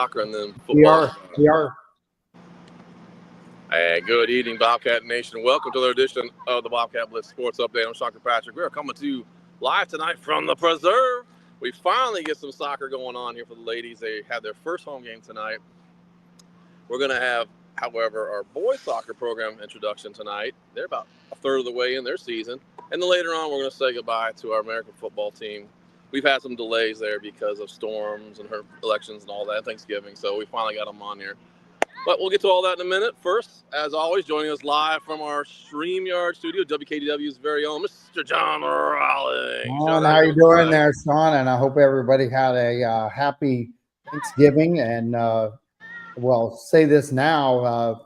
soccer and then football. We are. Hey, good evening, Bobcat Nation. Welcome to another edition of the Bobcat Blitz Sports Update. I'm Dr. Patrick. We are coming to you live tonight from the Preserve. We finally get some soccer going on here for the ladies. They had their first home game tonight. We're going to have, however, our boys soccer program introduction tonight. They're about a third of the way in their season. And then later on, we're going to say goodbye to our American football team. We've had some delays there because of storms and her elections and all that, Thanksgiving. So we finally got them on here. But we'll get to all that in a minute. First, as always, joining us live from our StreamYard studio, WKDW's very own Mr. John Rawlings. Sean, how you doing there, Sean? And I hope everybody had a happy Thanksgiving. And, well, say this now,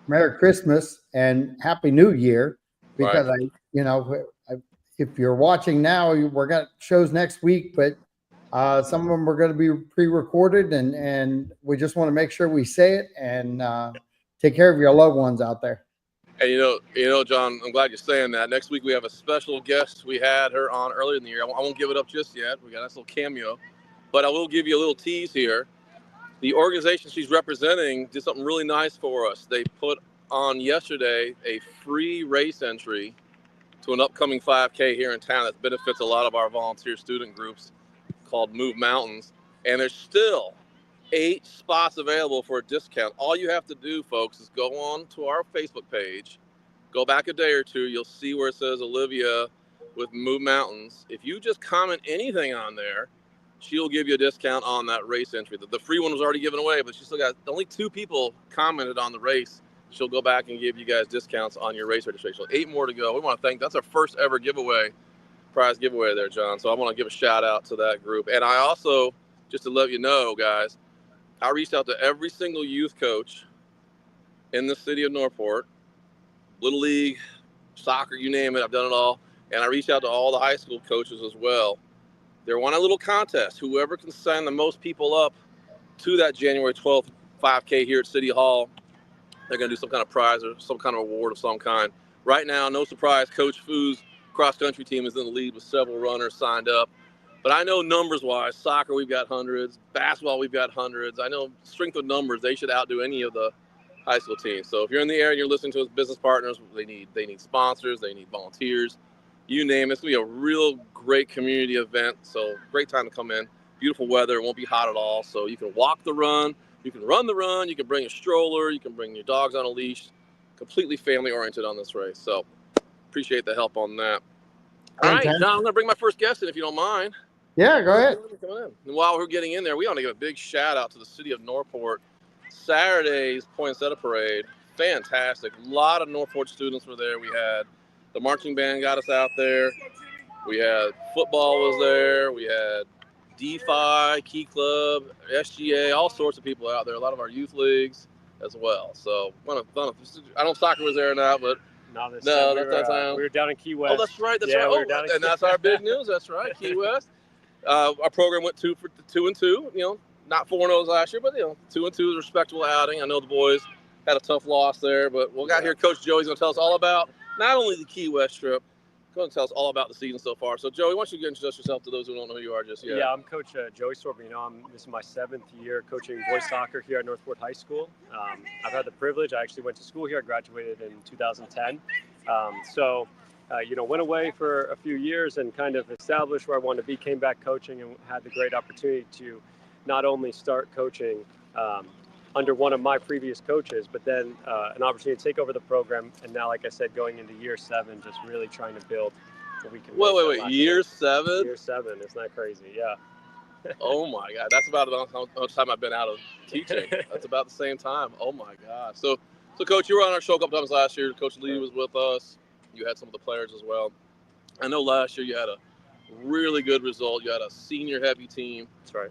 Merry Christmas and Happy New Year. Because, Right. If you're watching now, we're got shows next week, but some of them are going to be pre-recorded, and we just want to make sure we say it and take care of your loved ones out there. And you know, John, I'm glad you're saying that. Next week we have a special guest. We had her on earlier in the year. I won't give it up just yet. We got a nice little cameo, but I will give you a little tease here. The organization she's representing did something really nice for us. They put on yesterday a free race entry to an upcoming 5K here in town that benefits a lot of our volunteer student groups called Move Mountains. And there's still 8 spots available for a discount. All you have to do, folks, is go on to our Facebook page, go back a day or two, you'll see where it says Olivia with Move Mountains. If you just comment anything on there, she'll give you a discount on that race entry. The free one was already given away, but she still got only 2 people commented on the race. She'll go back and give you guys discounts on your race registration. 8 more to go. We want to thank, that's our first ever prize giveaway there, John. So I want to give a shout out to that group. And I also, just to let you know, guys, I reached out to every single youth coach in the city of Northport, Little League, soccer, you name it, I've done it all. And I reached out to all the high school coaches as well. They're on a little contest. Whoever can sign the most people up to that January 12th 5K here at City Hall, they're going to do some kind of prize or some kind of award of some kind. Right now, no surprise, Coach Fu's cross-country team is in the lead with several runners signed up. But I know numbers-wise, soccer, we've got hundreds. Basketball, we've got hundreds. I know strength of numbers, they should outdo any of the high school teams. So if you're in the area and you're listening to us, business partners, they need sponsors, they need volunteers, you name it. It's going to be a real great community event. So great time to come in. Beautiful weather. It won't be hot at all. So you can walk the run. You can run the run. You can bring a stroller. You can bring your dogs on a leash. Completely family-oriented on this race. So appreciate the help on that. All right, John, I'm going to bring my first guest in if you don't mind. Yeah, go ahead. And while we're getting in there, we want to give a big shout-out to the city of Northport. Saturday's Poinsettia Parade, fantastic. A lot of Northport students were there. We had the marching band got us out there. We had football was there. We had DeFi, Key Club, SGA, all sorts of people out there. A lot of our youth leagues as well. So, I don't know if soccer was there or not, but that's time. We were down in Key West. Oh, that's right. We were down and that's our big news. That's right, Key West. Our program went 2 and 2. Not 4-0 last year, but 2 and 2 is a respectable outing. I know the boys had a tough loss there, but we'll got here. Coach Joey's going to tell us all about not only the Key West trip. Go and tell us all about the season so far. So, Joey, why don't you introduce yourself to those who don't know who you are just yet? Yeah, I'm Coach Joey Sorbino. This is my 7th year coaching boys soccer here at Northport High School. I've had the privilege. I actually went to school here. I graduated in 2010. Went away for a few years and kind of established where I wanted to be, came back coaching, and had the great opportunity to not only start coaching under one of my previous coaches, but then an opportunity to take over the program. And now, like I said, going into year 7, just really trying to build what we can. Wait, year 7? Year 7, isn't that crazy? Yeah. Oh my God, that's about how much time I've been out of teaching. That's about the same time. Oh my God. So Coach, you were on our show a couple times last year. Coach Lee was with us. You had some of the players as well. I know last year you had a really good result. You had a senior-heavy team. That's right.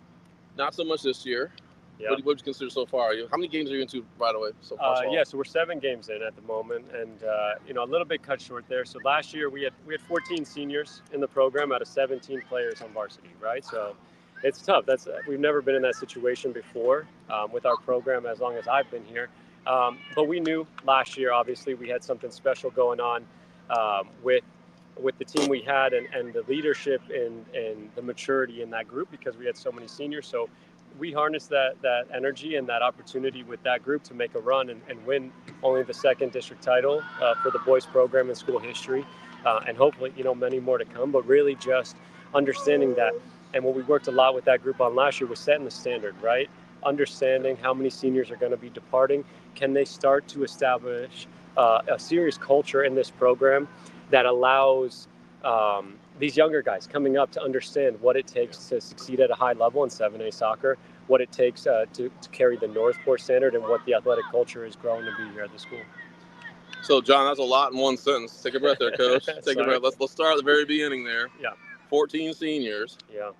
Not so much this year. Yeah. What would you consider so far? How many games are you into right away so far? So we're 7 games in at the moment, and a little bit cut short there. So last year we had 14 seniors in the program out of 17 players on varsity, right? So it's tough. We've never been in that situation before with our program as long as I've been here. But we knew last year, obviously, we had something special going on with the team we had and the leadership and the maturity in that group because we had so many seniors. So we harnessed that energy and that opportunity with that group to make a run and win only the second district title for the boys program in school history, and hopefully, many more to come. But really just understanding that, and what we worked a lot with that group on last year was setting the standard, right? Understanding how many seniors are going to be departing. Can they start to establish a serious culture in this program that allows these younger guys coming up to understand what it takes to succeed at a high level in 7A soccer, what it takes to carry the Northport standard, and what the athletic culture is growing to be here at the school. So, John, that's a lot in one sentence. Take a breath there, Coach. Take a breath. Let's start at the very beginning there. Yeah. 14 seniors. Yeah.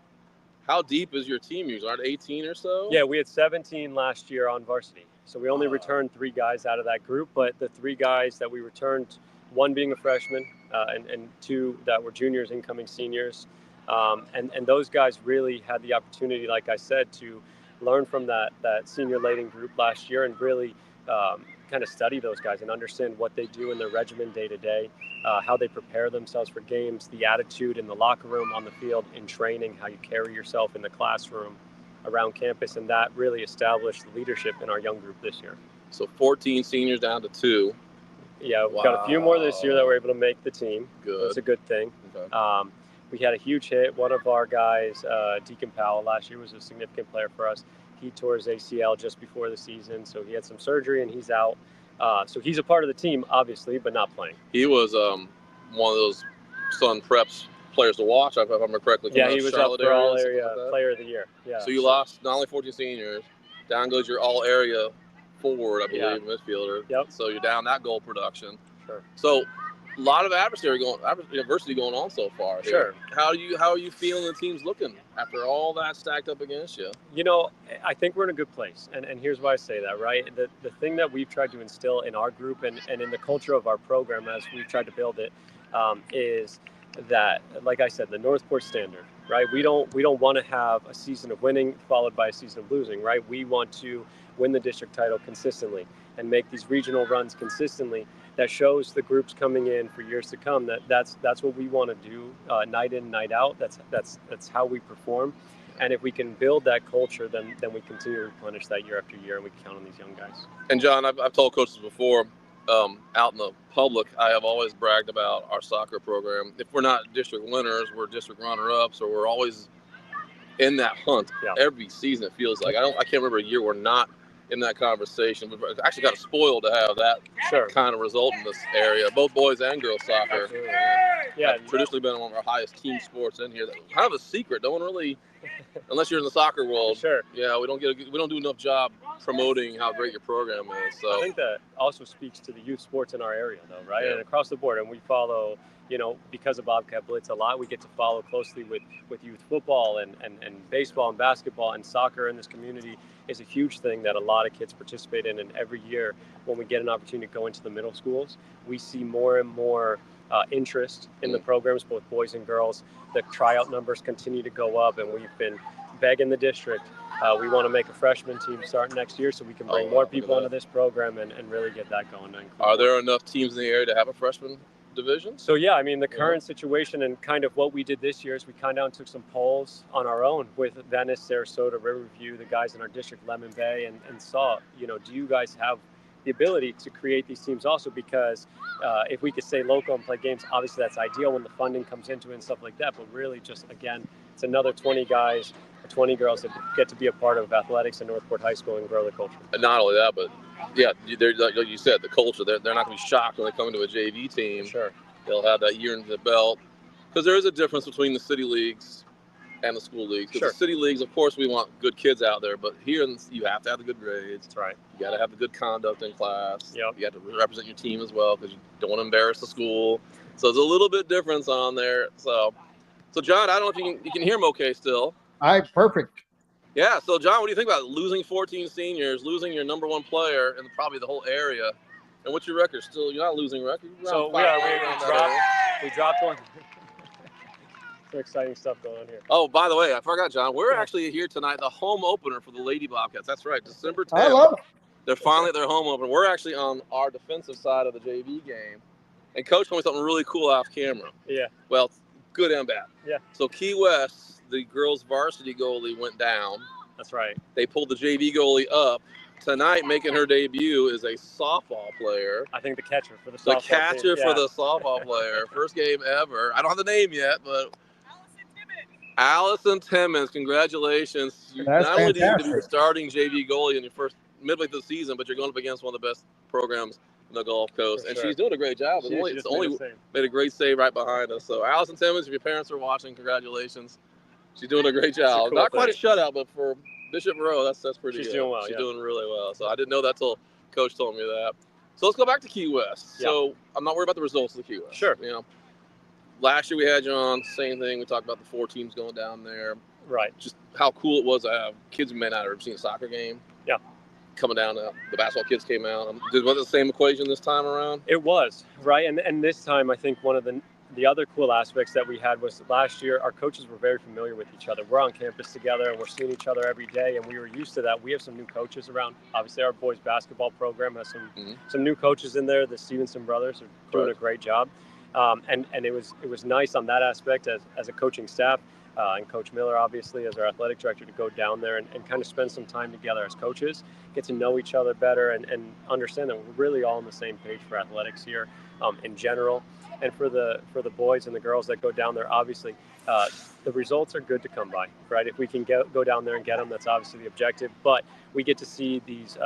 How deep is your team usually? Aren't 18 or so? Yeah, we had 17 last year on varsity. So we only returned 3 guys out of that group, but the 3 guys that we returned, one being a freshman and 2 that were juniors, incoming seniors. And those guys really had the opportunity, like I said, to learn from that senior laden group last year and really kind of study those guys and understand what they do in their regimen day to day, how they prepare themselves for games, the attitude in the locker room, on the field, in training, how you carry yourself in the classroom, around campus, and that really established the leadership in our young group this year. So 14 seniors down to 2. Yeah, we've got a few more this year that were able to make the team. Good. That's a good thing. Okay. We had a huge hit. One of our guys, Deacon Powell, last year was a significant player for us. He tore his ACL just before the season, so he had some surgery and he's out. So he's a part of the team, obviously, but not playing. He was one of those Sun Preps players to watch, if I remember correctly. Yeah, he was Charlotte up for area, all-area like player of the year. Yeah. So you lost not only 14 seniors, down goes your all-area forward, I believe, midfielder. Yep. So you're down that goal production. Sure. So a lot of adversity going on so far. Sure. How are you feeling the team's looking after all that stacked up against you? I think we're in a good place, and here's why I say that, right? The thing that we've tried to instill in our group and in the culture of our program as we've tried to build it is that, like I said, the Northport standard, right? We don't want to have a season of winning followed by a season of losing, right? We want to win the district title consistently and make these regional runs consistently. That shows the groups coming in for years to come that's what we want to do, night in, night out. That's how we perform. And if we can build that culture, then we continue to replenish that year after year, and we can count on these young guys. And John, I've told coaches before, out in the public, I have always bragged about our soccer program. If we're not district winners, we're district runner-ups, or we're always in that hunt. Yeah. Every season. It feels like I can't remember a year we're not in that conversation. But actually got spoiled to have that kind of result in this area, both boys and girls soccer. Absolutely. Yeah, traditionally been one of our highest team sports in here. Kind of a secret. No one really, unless you're in the soccer world. Sure. Yeah, we don't do enough job promoting how great your program is. So I think that also speaks to the youth sports in our area, though, right? Yeah. And across the board, and we follow, because of Bobcat Blitz a lot, we get to follow closely with youth football and baseball and basketball, and soccer in this community is a huge thing that a lot of kids participate in. And every year when we get an opportunity to go into the middle schools, we see more and more interest in the programs, both boys and girls. The tryout numbers continue to go up, and we've been begging the district. We want to make a freshman team start next year so we can bring more people into this program and really get that going. Are there enough teams in the area to have a freshman division? So yeah, I mean, the current situation and kind of what we did this year is we kind of took some polls on our own with Venice, Sarasota, Riverview, the guys in our district, Lemon Bay, and saw, do you guys have the ability to create these teams also? Because if we could stay local and play games, obviously that's ideal when the funding comes into it and stuff like that. But really just, again, it's another 20 guys or 20 girls that get to be a part of athletics in Northport High School and grow the culture. And not only that, but yeah, like you said, the culture, they're not going to be shocked when they come into a JV team. Sure. They'll have that year in the belt. Because there is a difference between the city leagues and the school leagues. Because the city leagues, of course, we want good kids out there, but here you have to have the good grades. That's right. You got to have the good conduct in class. Yep. You have to represent your team as well, because you don't want to embarrass the school. So there's a little bit difference on there. So John, I don't know if you can hear me okay still. Perfect. Yeah. So John, what do you think about losing 14 seniors, losing your number one player in probably the whole area? And what's your record? Still, you're not losing record. So we dropped one. Some exciting stuff going on here. Oh, by the way, I forgot, John. We're actually here tonight, the home opener for the Lady Bobcats. That's right, December 10th. I love it. They're finally at their home opener. We're actually on our defensive side of the JV game. And Coach told me something really cool off camera. Yeah. Well, good and bad. Yeah. So Key West, the girls varsity goalie, went down That's right. They pulled the JV goalie up. Tonight, making her debut is a softball player. I think the catcher for the softball The catcher team. for the softball player. First game ever. I don't have the name yet, but Allison Timmons, congratulations. You That's not only do you be the fantastic. starting JV goalie in your first midway through the season, but you're going up against one of the best programs in the Gulf Coast. For And sure. she's doing a great job. She It's only made a great save right behind us. So Allison Timmons, if your parents are watching, congratulations. She's doing a great job. Cool Not quite a thing. shutout, but for Bishop Moreau, that's pretty good. She's doing well. She's yeah. doing really well. So I didn't know that till Coach told me that. So let's go back to Key West. Yeah. So I'm not worried about the results of the Key West. Sure. You know, last year we had you on, same thing. We talked about the 4 teams going down there. Right. Just how cool it was to have kids who may not have seen a soccer game. Yeah. Coming down, the basketball kids came out. Was it the same equation this time around? It was, right? And this time, I think one of the other cool aspects that we had was last year, our coaches were very familiar with each other. We're on campus together and we're seeing each other every day, and we were used to that. We have some new coaches around. Obviously, our boys basketball program has some new coaches in there. The Stevenson brothers are doing a great job. And it was nice on that aspect as a coaching staff. And Coach Miller, obviously, as our athletic director, to go down there and kind of spend some time together as coaches, get to know each other better and understand that we're really all on the same page for athletics here in general. And for the boys and the girls that go down there, obviously, the results are good to come by, right? If we can go down there and get them, that's obviously the objective. But we get to see these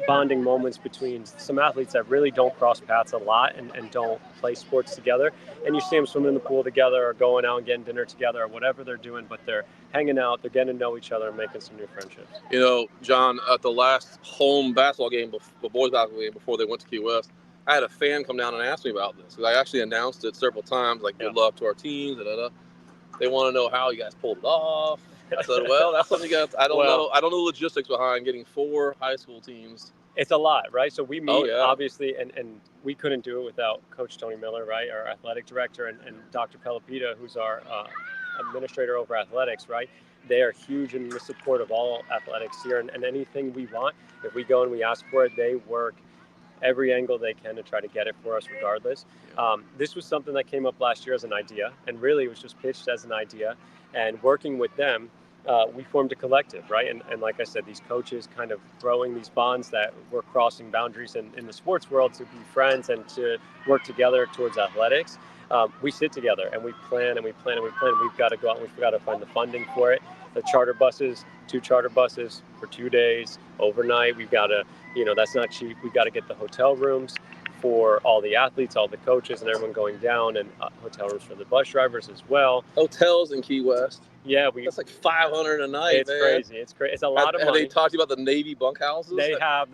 bonding moments between some athletes that really don't cross paths a lot and don't play sports together. And you see them swimming in the pool together or going out and getting dinner together or whatever they're doing, but they're hanging out, they're getting to know each other and making some new friendships. You know, John, at the last home basketball game, the boys basketball game before they went to Key West, I had a fan come down and ask me about this because I actually announced it several times, like good luck to our teams. They want to know how you guys pulled it off. I said, well, that's something you guys. I don't know. I don't know the logistics behind getting 4 high school teams. It's a lot, right? So we meet, obviously, and we couldn't do it without Coach Tony Miller, right, our athletic director, and Dr. Pelopita, who's our administrator over athletics, right? They are huge in the support of all athletics here, and anything we want, if we go and we ask for it, they work every angle they can to try to get it for us regardless. This was something that came up last year as an idea, and really it was just pitched as an idea. And working with them, we formed a collective, right? And like I said, these coaches kind of growing these bonds that we're crossing boundaries in the sports world to be friends and to work together towards athletics. We sit together and we plan and we plan and we plan. We've got to go out and we've got to find the funding for it. The charter buses, 2 charter buses for 2 days, overnight. We've got to, that's not cheap. We've got to get the hotel rooms for all the athletes, all the coaches, and everyone going down, and hotel rooms for the bus drivers as well. Hotels in Key West. Yeah, that's like $500 a night. It's crazy. It's crazy. It's a lot of money. Have they talked about the Navy bunkhouses? They have.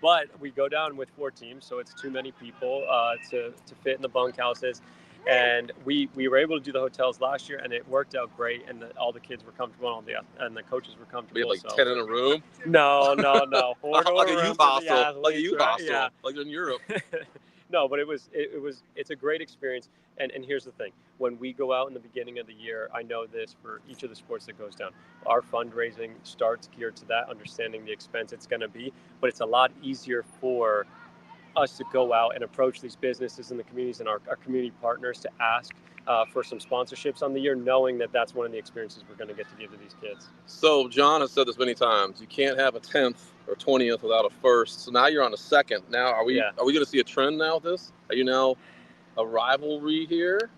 But we go down with 4 teams, so it's too many people to fit in the bunkhouses. And we were able to do the hotels last year, and it worked out great. And all the kids were comfortable, and the coaches were comfortable. We had like 10 in a room. No. 4 like a youth hostel, yeah. like in Europe. No, but it's a great experience. And here's the thing: when we go out in the beginning of the year, I know this for each of the sports that goes down, our fundraising starts geared to that, understanding the expense it's going to be. But it's a lot easier for us to go out and approach these businesses in the communities and our community partners to ask for some sponsorships on the year, knowing that that's one of the experiences we're going to get to give to these kids. So John has said this many times: you can't have a 10th or 20th without a first. So now you're on a second. Now are we going to see a trend now with this? Are you now a rivalry here?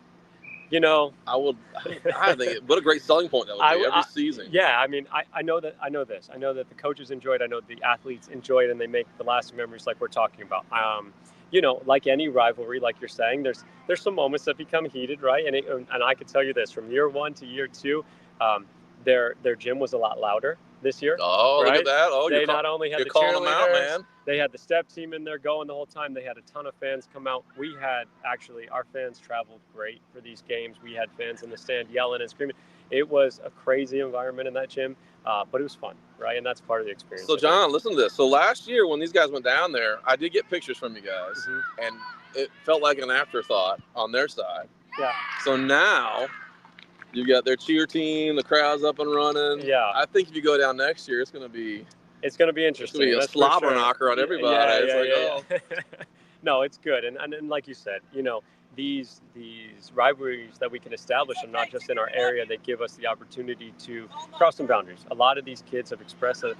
I think what a great selling point that would be every season. Yeah, I mean, I know this. I know that the coaches enjoy it. I know the athletes enjoy it, and they make the lasting memories like we're talking about. Like any rivalry, like you're saying, there's some moments that become heated, right? And I could tell you this: from year 1 to year 2, their gym was a lot louder this year. Oh, right? Look at that! Oh, they not only had the calling them out, man. They had the step team in there going the whole time. They had a ton of fans come out. We had our fans traveled great for these games. We had fans in the stand yelling and screaming. It was a crazy environment in that gym, but it was fun, right? And that's part of the experience. So, John, listen to this. So last year when these guys went down there, I did get pictures from you guys, and it felt like an afterthought on their side. Yeah. So now you got their cheer team, the crowd's up and running. Yeah. I think if you go down next year, it's going to be interesting. It's going to be a slobber knocker on everybody. Yeah. No, it's good. And like you said, these rivalries that we can establish are not just in our area. They give us the opportunity to cross some boundaries. A lot of these kids have expressed that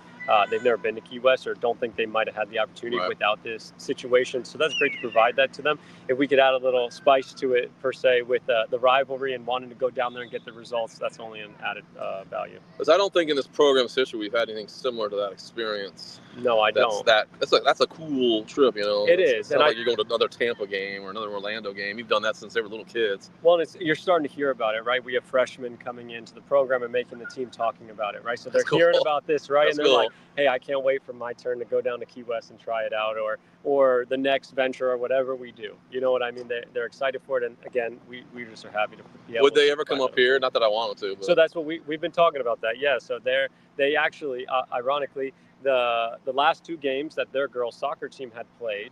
they've never been to Key West or don't think they might have had the opportunity without this situation. So that's great to provide that to them. If we could add a little spice to it, per se, with the rivalry and wanting to go down there and get the results, that's only an added value. Because I don't think in this program's history we've had anything similar to that experience. No, I don't. That's a cool trip, you know. It is. It's not like you're going to another Tampa game or another Orlando game. You've done that since they were little kids. Well, you're starting to hear about it, right? We have freshmen coming into the program and making the team talking about it, right? So they're hearing about this, right? And they're like, hey, I can't wait for my turn to go down to Key West and try it out, or the next venture or whatever we do. You know what I mean? They're excited for it. And again, we just are happy to be able Would they ever come up here? Not that I want them to. But. So that's what we've been talking about that. Yeah. So they actually, ironically, the last two games that their girls soccer team had played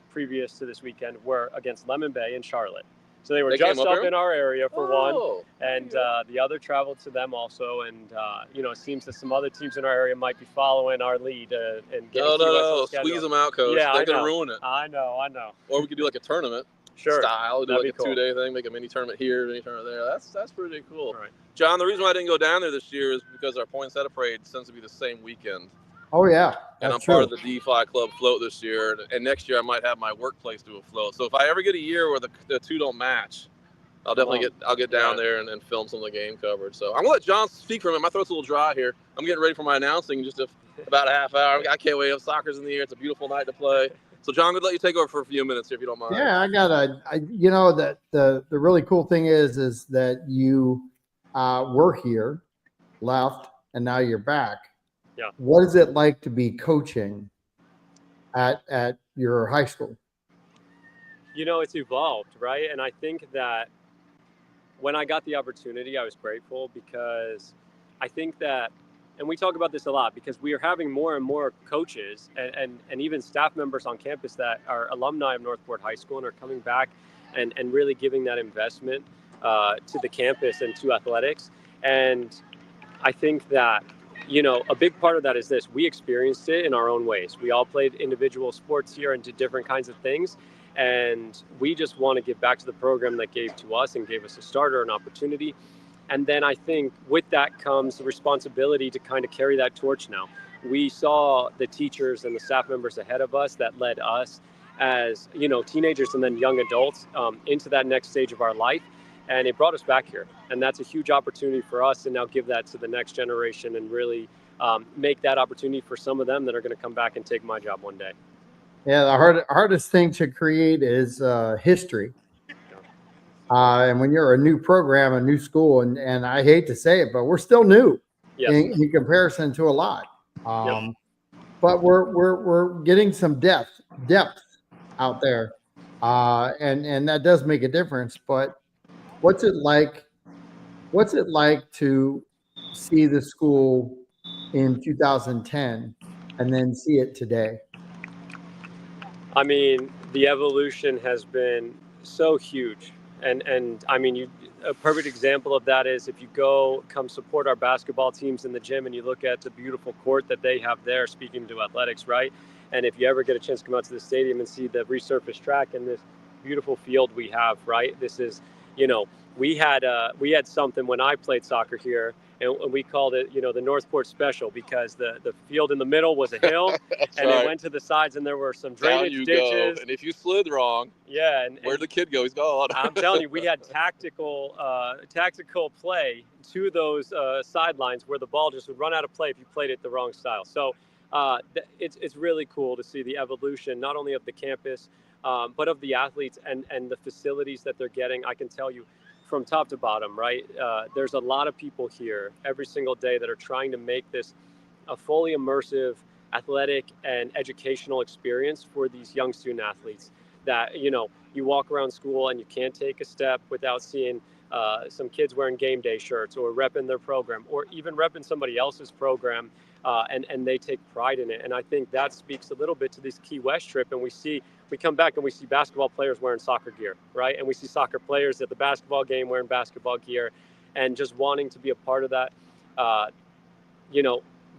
previous to this weekend were against Lemon Bay and Charlotte. So they were just up in our area for one, and the other traveled to them also. And it seems that some other teams in our area might be following our lead and getting squeeze them out, coach. Yeah, they're gonna ruin it. I know. Or we could do like a tournament style, do like a 2-day thing, make a mini tournament here, mini tournament there. That's pretty cool. Right. John, the reason why I didn't go down there this year is because our poinsettia parade tends to be the same weekend. Oh yeah, and I'm part of the DeFi Club float this year, and next year I might have my workplace do a float. So if I ever get a year where the two don't match, I'll definitely get down there and film some of the game coverage. So I'm gonna let John speak for a minute. My throat's a little dry here. I'm getting ready for my announcing in just about a half hour. I can't wait. Soccer's in the air. It's a beautiful night to play. So John, I'm gonna let you take over for a few minutes here if you don't mind. Yeah, the really cool thing is that you were here, left, and now you're back. Yeah. What is it like to be coaching at your high school? It's evolved, right? And I think that when I got the opportunity, I was grateful because I think that, and we talk about this a lot, because we are having more and more coaches and even staff members on campus that are alumni of Northport High School and are coming back and really giving that investment to the campus and to athletics. And I think that a big part of that is this. We experienced it in our own ways. We all played individual sports here and did different kinds of things. And we just want to give back to the program that gave to us and gave us a starter, an opportunity. And then I think with that comes the responsibility to kind of carry that torch now. We saw the teachers and the staff members ahead of us that led us as, teenagers and then young adults into that next stage of our life. And it brought us back here. And that's a huge opportunity for us to now give that to the next generation and really make that opportunity for some of them that are going to come back and take my job one day. Yeah, the hardest thing to create is history. And when you're a new program, a new school, and I hate to say it, but we're still new in comparison to a lot. But we're getting some depth out there. And that does make a difference. But what's it like to see the school in 2010 and then see it today? I mean, the evolution has been so huge. And I mean, a perfect example of that is if you come support our basketball teams in the gym and you look at the beautiful court that they have there, speaking to athletics, right? And if you ever get a chance to come out to the stadium and see the resurfaced track and this beautiful field we have, right? This is, we had something when I played soccer here, and we called it, the Northport Special, because the field in the middle was a hill, and it went to the sides, and there were some drainage ditches. Go. And if you slid wrong, where'd the kid go? He's gone. I'm telling you, we had tactical play to those sidelines where the ball just would run out of play if you played it the wrong style. So it's really cool to see the evolution, not only of the campus, but of the athletes and the facilities that they're getting. I can tell you from top to bottom, right? There's a lot of people here every single day that are trying to make this a fully immersive athletic and educational experience for these young student athletes that, you walk around school and you can't take a step without seeing some kids wearing game day shirts or repping their program or even repping somebody else's program. And they take pride in it. And I think that speaks a little bit to this Key West trip. And we come back and we see basketball players wearing soccer gear, right? And we see soccer players at the basketball game wearing basketball gear and just wanting to be a part of that.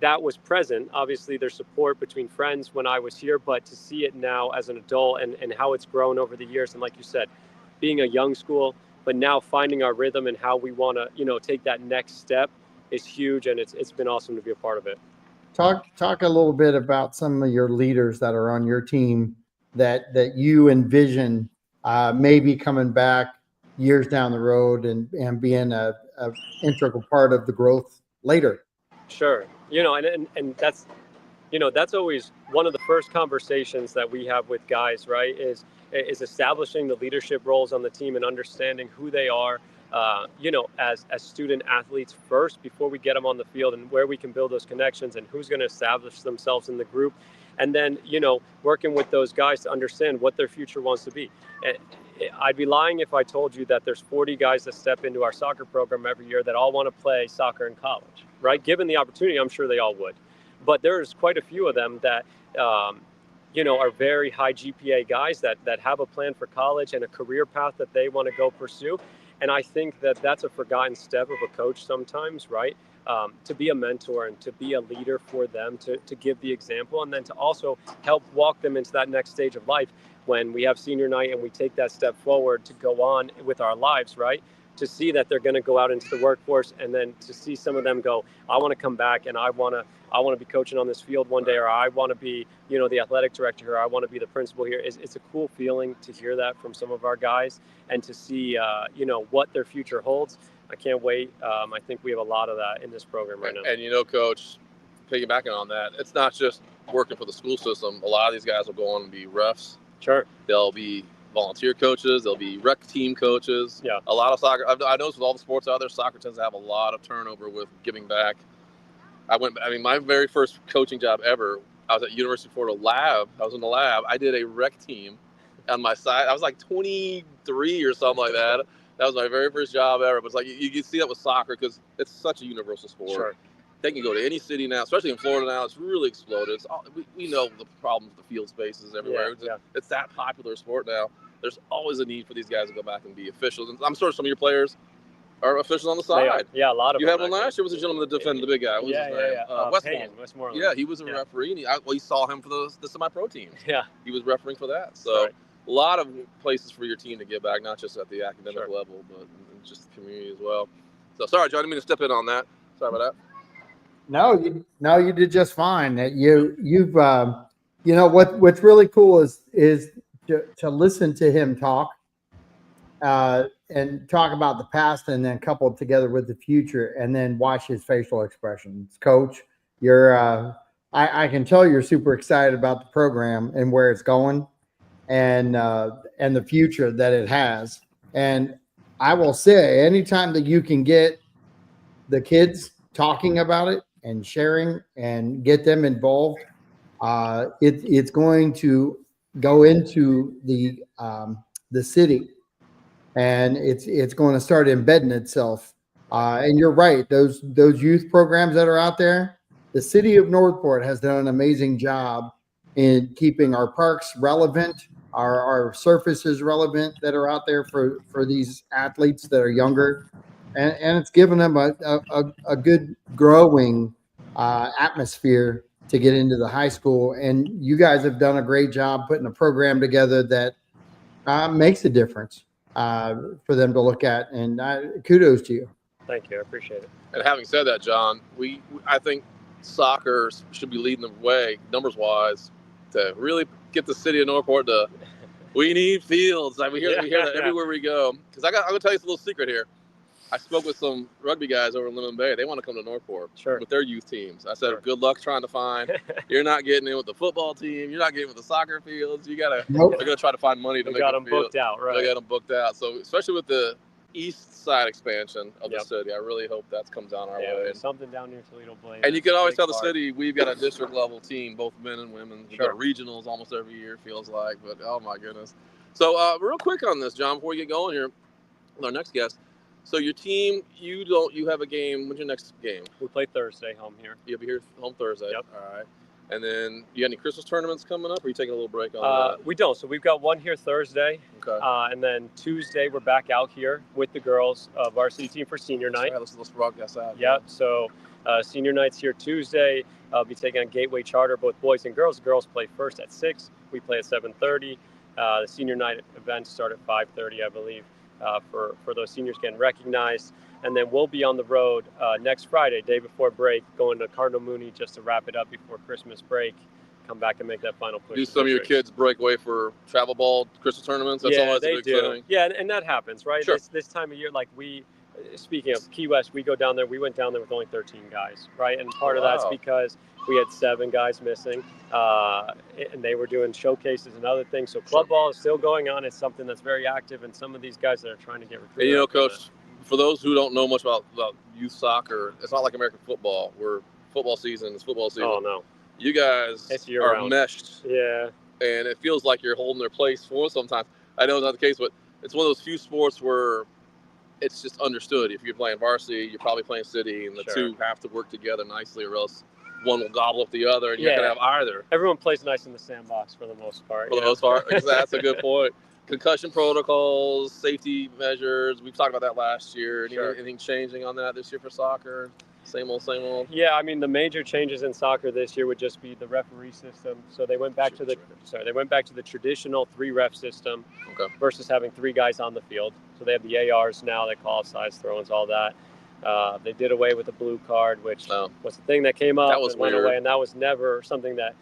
That was present. Obviously, there's support between friends when I was here, but to see it now as an adult and how it's grown over the years. And like you said, being a young school, but now finding our rhythm and how we want to, take that next step is huge. And it's been awesome to be a part of it. Talk a little bit about some of your leaders that are on your team that you envision maybe coming back years down the road and being a integral part of the growth later. Sure. And that's always one of the first conversations that we have with guys, right? Is establishing the leadership roles on the team and understanding who they are, as student athletes first before we get them on the field, and where we can build those connections and who's going to establish themselves in the group. And then, working with those guys to understand what their future wants to be. I'd be lying if I told you that there's 40 guys that step into our soccer program every year that all want to play soccer in college, right? Given the opportunity, I'm sure they all would. But there's quite a few of them that, are very high GPA guys that have a plan for college and a career path that they want to go pursue. And I think that that's a forgotten step of a coach sometimes, right? To be a mentor and to be a leader for them, to give the example, and then to also help walk them into that next stage of life when we have senior night and we take that step forward to go on with our lives, right? To see that they're going to go out into the workforce, and then to see some of them go, I want to come back and I want to be coaching on this field one day, or I want to be, the athletic director here, or I want to be the principal here. It's a cool feeling to hear that from some of our guys and to see, what their future holds. I can't wait. I think we have a lot of that in this program right now. And Coach, piggybacking on that, it's not just working for the school system. A lot of these guys will go on and be refs. Sure. They'll be volunteer coaches. They'll be rec team coaches. Yeah. A lot of soccer. I noticed with all the sports out there, soccer tends to have a lot of turnover with giving back. My very first coaching job ever, I was at University of Florida lab. I was in the lab. I did a rec team on my side. I was like 23 or something like that. That was my very first job ever. But it's like you can see that with soccer because it's such a universal sport. Sure. They can go to any city now, especially in Florida now. It's really exploded. We know the problems with the field spaces everywhere. It's that popular sport now. There's always a need for these guys to go back and be officials. And I'm sure some of your players are officials on the side. Yeah, a lot of them. You had one last year. Was a gentleman that defended the big guy. What was his name? Westmoreland. Yeah, he was a referee. And we saw him for the semi-pro teams. Yeah. He was refereeing for that. So a lot of places for your team to give back, not just at the academic level, but in just the community as well. So sorry, John, I didn't mean to step in on that. Sorry about that. No, you did just fine. That you've what's really cool is to listen to him talk and talk about the past, and then coupled together with the future, and then watch his facial expressions. Coach, I can tell you're super excited about the program and where it's going, and the future that it has. And I will say, anytime that you can get the kids talking about it and sharing and get them involved, it's going to go into the city, and it's going to start embedding itself. And you're right; those youth programs that are out there, the city of Northport has done an amazing job in keeping our parks relevant, our surfaces relevant that are out there for these athletes that are younger. And it's given them a good growing atmosphere to get into the high school. And you guys have done a great job putting a program together that makes a difference for them to look at. And kudos to you. Thank you. I appreciate it. And having said that, John, I think soccer should be leading the way, numbers-wise, to really get the city of Northport to – we need fields. We hear that everywhere we go. Because I'm going to tell you a little secret here. I spoke with some rugby guys over in Lemon Bay. They want to come to Northport with their youth teams. I said, good luck trying to find. You're not getting in with the football team. You're not getting with the soccer fields. They're going to try to find money to make them booked out, right? They got them booked out. So especially with the east side expansion of the city, I really hope that comes down our way. Something down near Toledo Blade. And you can always tell the city we've got a district level team, both men and women. We've got regionals almost every year, feels like. But oh my goodness. So real quick on this, John, before we get going here with our next guest. So your team, you have a game. When's your next game? We play Thursday home here. You'll be here home Thursday. Yep. All right. And then you got any Christmas tournaments coming up, or are you taking a little break on that? We don't. So we've got one here Thursday. Okay. And then Tuesday we're back out here with the girls varsity team for senior night. All right, let's broadcast out. Yep. So senior night's here Tuesday. I'll be taking on Gateway Charter, both boys and girls. The girls play first at 6. We play at 7:30. The senior night events start at 5:30, I believe, for those seniors getting recognized. And then we'll be on the road next Friday, day before break, going to Cardinal Mooney just to wrap it up before Christmas break. Come back and make that final push. Do some of your kids break away for travel ball Christmas tournaments? That's always a big thing. Yeah, and that happens, right? Sure. This time of year, like speaking of Key West, we went down there with only 13 guys, right? And part of that's because we had 7 guys missing, and they were doing showcases and other things. So club ball is still going on. It's something that's very active, and some of these guys that are trying to get recruited. And Coach, for those who don't know much about youth soccer, it's not like American football, where football season is football season. Oh, no. You guys are meshed. Yeah. And it feels like you're holding their place for sometimes. I know it's not the case, but it's one of those few sports where it's just understood. If you're playing varsity, you're probably playing city, and the two have to work together nicely, or else one will gobble up the other, and you're not going to have either. Everyone plays nice in the sandbox for the most part. For the most part. That's a good point. Concussion protocols, safety measures. We've talked about that last year. Anything changing on that this year for soccer? Same old, same old. Yeah, I mean, the major changes in soccer this year would just be the referee system. So they went back to the traditional 3-ref system versus having 3 guys on the field. So they have the ARs now. They call size throw-ins, all that. They did away with the blue card, which was the thing that came up and went away, and that was never something that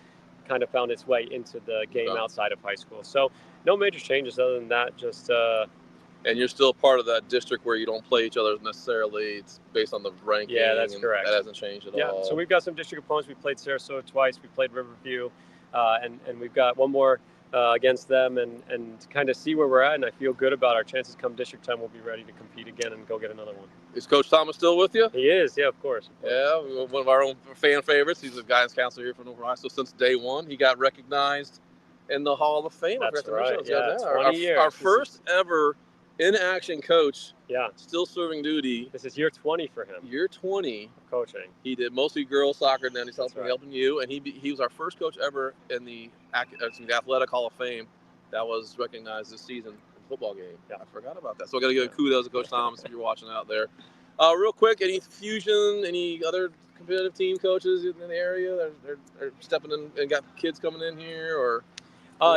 kind of found its way into the game outside of high school. So no major changes other than that. Just and you're still part of that district where you don't play each other necessarily. It's based on the ranking. Yeah, that's correct. That hasn't changed at all. Yeah, so we've got some district opponents. We played Sarasota twice. We played Riverview, and we've got one more against them, and kind of see where we're at. And I feel good about our chances. Come district time, we'll be ready to compete again and go get another one. Is Coach Thomas still with you? He is, yeah, of course. Yeah, one of our own fan favorites. He's a guidance counselor here for North Carolina. So since day one, he got recognized in the Hall of Fame. That's right. Yeah, 20 years. Our first ever in-action coach. Yeah. Still serving duty. This is year 20 for him. Year 20. Coaching. He did mostly girls soccer, and then he's helping you. And he was our first coach ever in the Athletic Hall of Fame that was recognized this season in the football game. Yeah. I forgot about that. So I got to give kudos to Coach Thomas if you're watching out there. Real quick, any Fusion, any other competitive team coaches in the area? They're stepping in and got kids coming in here, or?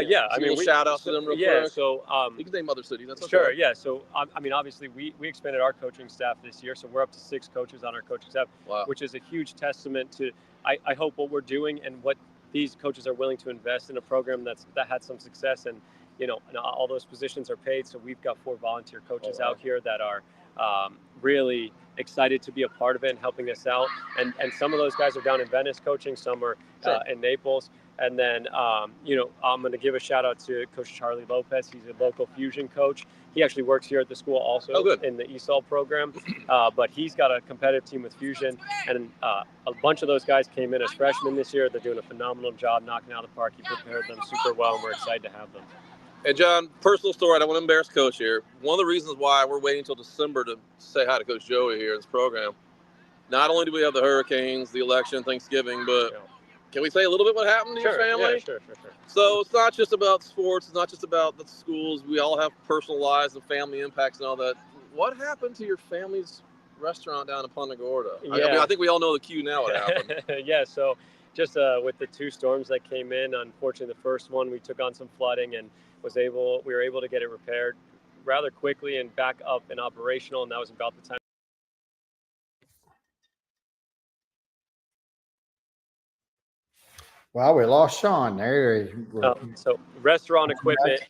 Yeah, I mean, shout out to them real quick. So you can name other cities. That's okay. Sure. Yeah. So I mean, obviously, we expanded our coaching staff this year, so we're up to 6 coaches on our coaching staff, which is a huge testament to I hope what we're doing and what these coaches are willing to invest in a program that had some success, and and all those positions are paid. So we've got 4 volunteer coaches out here that are really excited to be a part of it and helping us out. And some of those guys are down in Venice coaching, some are in Naples. And then, I'm going to give a shout out to Coach Charlie Lopez. He's a local Fusion coach. He actually works here at the school also in the ESOL program. But he's got a competitive team with Fusion. And a bunch of those guys came in as freshmen this year. They're doing a phenomenal job knocking out of the park. He prepared them super well, and we're excited to have them. And John, personal story, I don't want to embarrass Coach here. One of the reasons why we're waiting until December to say hi to Coach Joey here in this program, not only do we have the hurricanes, the election, Thanksgiving, but can we say a little bit what happened to your family? Yeah, sure. So it's not just about sports. It's not just about the schools. We all have personal lives and family impacts and all that. What happened to your family's restaurant down in Punta Gorda? I think we all know the cue now what happened. Yeah, so just with the 2 storms that came in, unfortunately, the first one, we took on some flooding and we were able to get it repaired rather quickly and back up and operational, and that was about the time. Well, we lost Sean there. So restaurant equipment.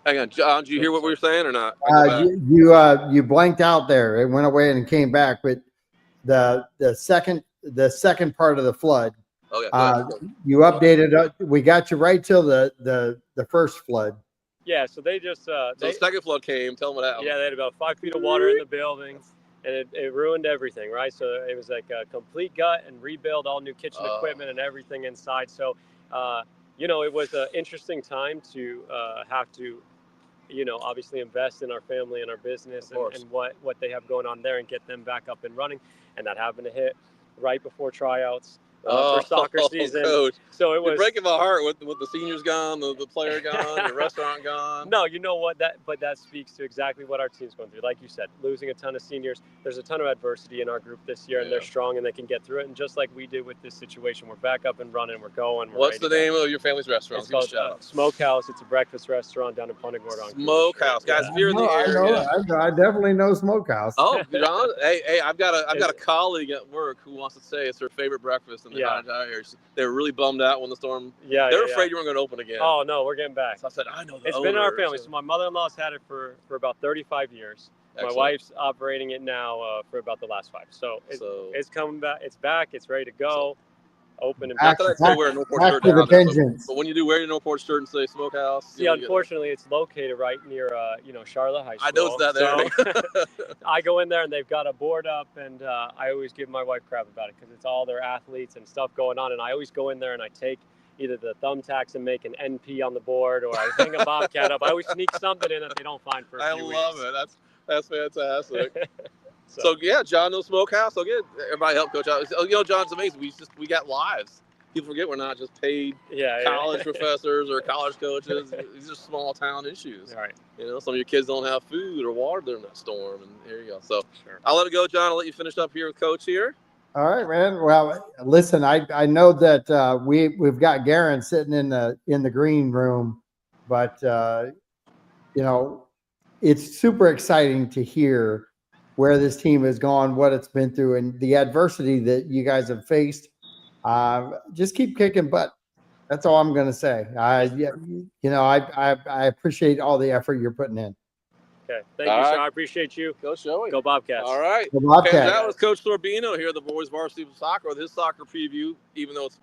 Hang on, John, did you hear what we were saying or not? You blanked out there. It went away and came back, but the second part of the flood. You updated. We got you right till the first flood. Yeah, so they just the second flood came. Tell them what happened. Yeah, they had about 5 feet of water in the building, and it ruined everything, right? So it was like a complete gut and rebuild, all new kitchen equipment and everything inside. So it was an interesting time to have to obviously invest in our family and our business and what they have going on there and get them back up and running. And that happened to hit right before tryouts. for soccer season. Coach. So it You're was breaking my heart with the seniors gone, the player gone, the restaurant gone. No, you know what? That speaks to exactly what our team's going through. Like you said, losing a ton of seniors. There's a ton of adversity in our group this year, and they're strong and they can get through it. And just like we did with this situation, we're back up and running. We're going. What's the name of your family's restaurant? It's called Smokehouse. It's a breakfast restaurant down in Punta Gorda. Smokehouse, guys. If you're in the area, I definitely know Smokehouse. Oh, John. Hey, I've got a colleague at work who wants to say it's her favorite breakfast in the entire area. They were really bummed out when the storm. They're afraid you weren't going to open again. Oh no, we're getting back. So I said, I know. It's been in our family. So my mother-in-law's had it for about 35 years. Excellent. My wife's operating it now for about the last 5. So it's coming back. It's back. It's ready to go. Open and back. Not that I say wear a Newport shirt down there, but when you do wear your Newport shirt and say Smokehouse. See, unfortunately, it's located right near Charlotte High School. I know it's not there. So I go in there and they've got a board up, and I always give my wife crap about it because it's all their athletes and stuff going on, and I always go in there and I take either the thumbtacks and make an NP on the board, or I hang a Bobcat up. I always sneak something in that they don't find for a few weeks. I love it. That's fantastic. So yeah, John knows Smokehouse. So good. Everybody help Coach out. John's amazing. We got lives. People forget we're not just paid college professors or college coaches. These are small town issues. All right. Some of your kids don't have food or water during that storm, and here you go. So I'll let it go, John. I'll let you finish up here with Coach here. All right, man. Well, listen, I know that we've got Garen sitting in the green room, but it's super exciting to hear where this team has gone, what it's been through, and the adversity that you guys have faced. Just keep kicking butt. That's all I'm going to say. I appreciate all the effort you're putting in. Okay. Thank you, sir. I appreciate you. Go Showing. Go Bobcats. All right. Go Bobcats. Okay, that was Coach Sorbino here, the boys varsity soccer, with his soccer preview, even though it's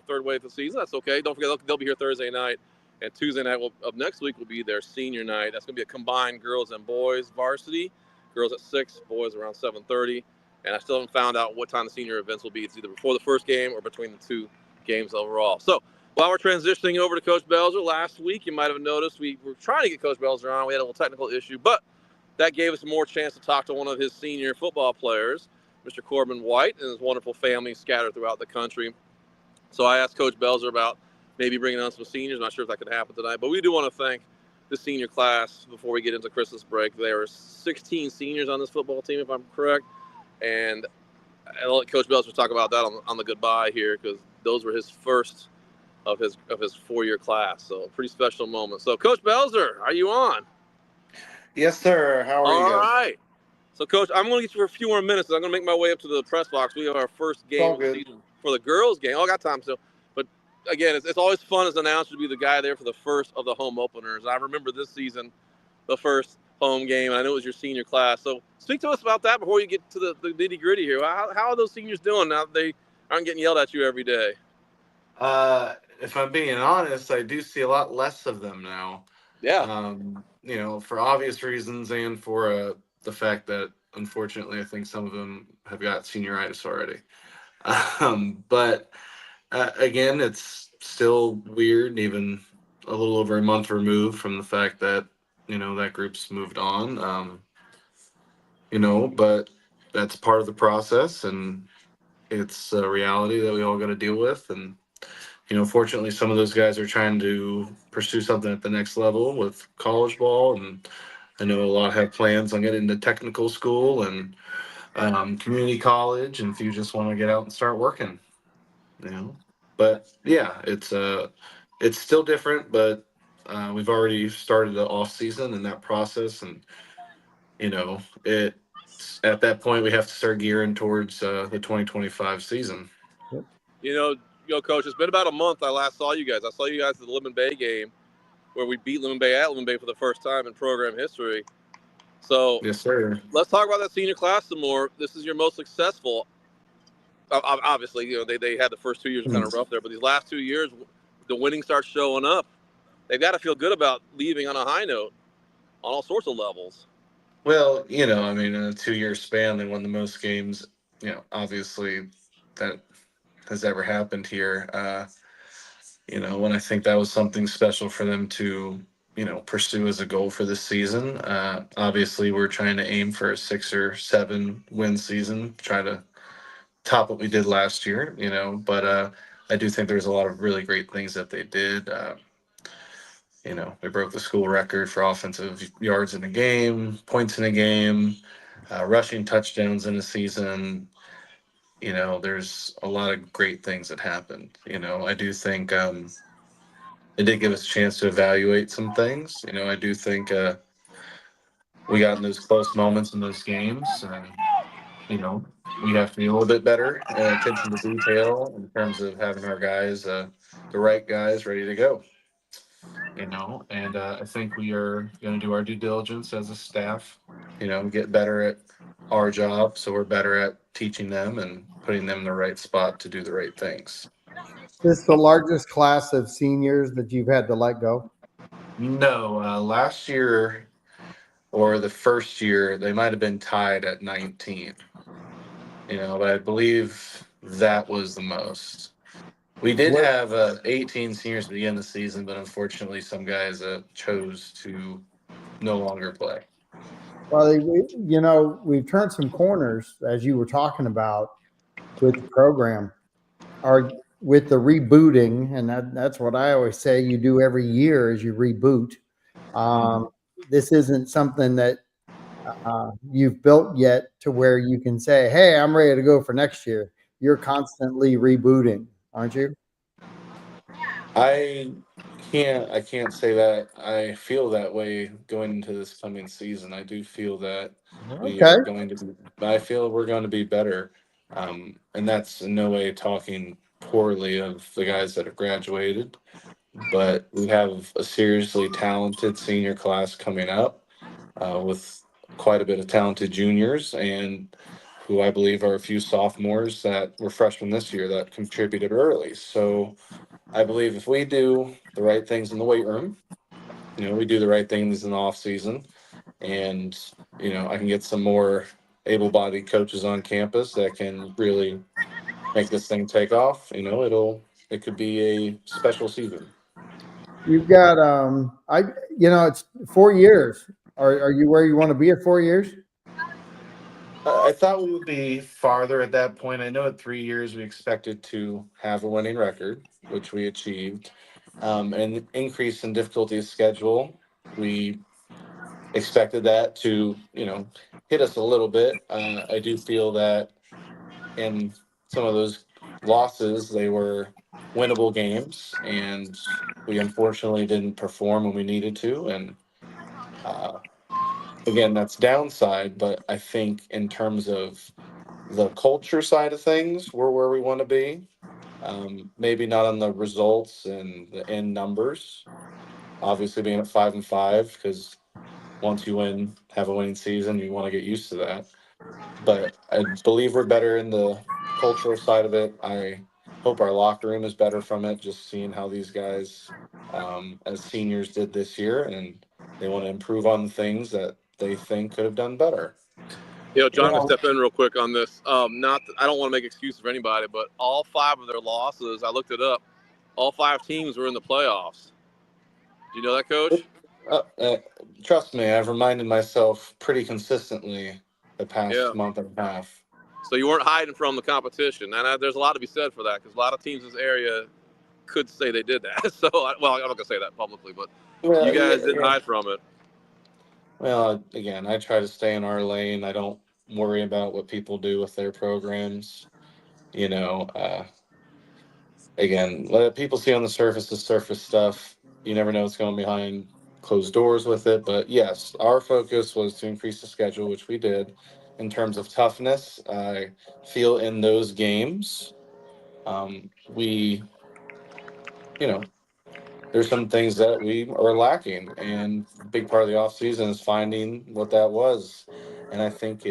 third way of the season. That's okay. Don't forget, they'll be here Thursday night. And Tuesday night of next week will be their senior night. That's going to be a combined girls and boys varsity. Girls at 6, boys around 7:30. And I still haven't found out what time the senior events will be. It's either before the first game or between the 2 games overall. So while we're transitioning over to Coach Belser, last week you might have noticed we were trying to get Coach Belser on. We had a little technical issue, but that gave us more chance to talk to one of his senior football players, Mr. Corbin White, and his wonderful family scattered throughout the country. So I asked Coach Belser about maybe bringing on some seniors. I'm not sure if that could happen tonight, but we do want to thank the senior class before we get into Christmas break. There are 16 seniors on this football team, if I'm correct. And I'll let Coach Belser talk about that on the goodbye here, because those were his first of his 4-year class. So a pretty special moment. So Coach Belser, are you on? Yes, sir. How are you guys? All right. So Coach, I'm going to get you for a few more minutes. I'm going to make my way up to the press box. We have our first game of the season for the girls game. I got time still. But again, it's always fun as an announcer to be the guy there for the first of the home openers. I remember this season, the first home game, and I know it was your senior class. So speak to us about that before you get to the nitty gritty here. How are those seniors doing now that they aren't getting yelled at you every day? If I'm being honest, I do see a lot less of them now. Yeah. For obvious reasons, and for the fact that unfortunately I think some of them have got senioritis already. But again, it's still weird, even a little over a month removed from the fact that that group's moved on. But that's part of the process, and it's a reality that we all got to deal with. And fortunately, some of those guys are trying to pursue something at the next level with college ball, and I know a lot have plans on getting into technical school and community college, and if you just want to get out and start working, But yeah, it's still different, but we've already started the off season and that process, and at that point we have to start gearing towards the 2025 season. Coach, it's been about a month I last saw you guys. I saw you guys at the Lemon Bay game where we beat Lemon Bay at Lemon Bay for the first time in program history. So yes, sir. Let's talk about that senior class some more. This is your most successful. Obviously, they had the first 2 years kind of rough there, but these last 2 years, the winning starts showing up. They've got to feel good about leaving on a high note on all sorts of levels. Well, in a 2-year span, they won the most games, obviously that has ever happened here. And I think that was something special for them to, pursue as a goal for this season. Obviously, we're trying to aim for a 6 or 7 win season, try to, top what we did last year, but I do think there's a lot of really great things that they did. We broke the school record for offensive yards in a game, points in a game, rushing touchdowns in a season. There's a lot of great things that happened. I do think it did give us a chance to evaluate some things. I do think we got in those close moments in those games. We have to be a little bit better, attention to detail in terms of having our guys, the right guys, ready to go. And I think we are going to do our due diligence as a staff. Get better at our job, so we're better at teaching them and putting them in the right spot to do the right things. This the largest class of seniors that you've had to let go? No, last year or the first year, they might have been tied at 19. But I believe that was the most. We did What, have 18 seniors at the end of the season, but unfortunately, some guys chose to no longer play. well, we've turned some corners, as you were talking about, with the program. With the rebooting, and that's what I always say you do every year is you reboot. This isn't something that you've built yet to where you can say, hey, I'm ready to go for next year. You're constantly rebooting, aren't you? I can't say that I feel that way going into this coming season. I do feel that we Okay. are going to be, I feel we're going to be better. And that's in no way talking poorly of the guys that have graduated, but we have a seriously talented senior class coming up with quite a bit of talented juniors, and who I believe are a few sophomores that were freshmen this year that contributed early. So I believe if we do the right things in the weight room, we do the right things in the off season, and I can get some more able-bodied coaches on campus that can really make this thing take off. It could be a special season. You've got it's 4 years. Are you where you want to be at 4 years? I thought we would be farther at that point. I know at 3 years we expected to have a winning record, which we achieved. And increase in difficulty of schedule, we expected that to, hit us a little bit. I do feel that in some of those losses, they were winnable games, and we unfortunately didn't perform when we needed to. And again, that's downside, but I think in terms of the culture side of things, we're where we want to be. Maybe not on the results and the end numbers. Obviously, being at 5-5, because once you have a winning season, you want to get used to that. But I believe we're better in the cultural side of it. I hope our locker room is better from it, just seeing how these guys, as seniors, did this year, and they want to improve on the things that they think could have done better. John, to step in real quick on this. I don't want to make excuses for anybody, but all 5 of their losses, I looked it up, all 5 teams were in the playoffs. Do you know that, Coach? Trust me, I've reminded myself pretty consistently the past month and a half. So you weren't hiding from the competition, and there's a lot to be said for that, because a lot of teams in this area could say they did that. So, I'm not going to say that publicly, but you guys didn't hide from it. Well, again, I try to stay in our lane. I don't worry about what people do with their programs. Again, let people see on the surface stuff. You never know what's going behind closed doors with it. But yes, our focus was to increase the schedule, which we did. In terms of toughness, I feel in those games, we, there's some things that we are lacking, and a big part of the offseason is finding what that was. And I think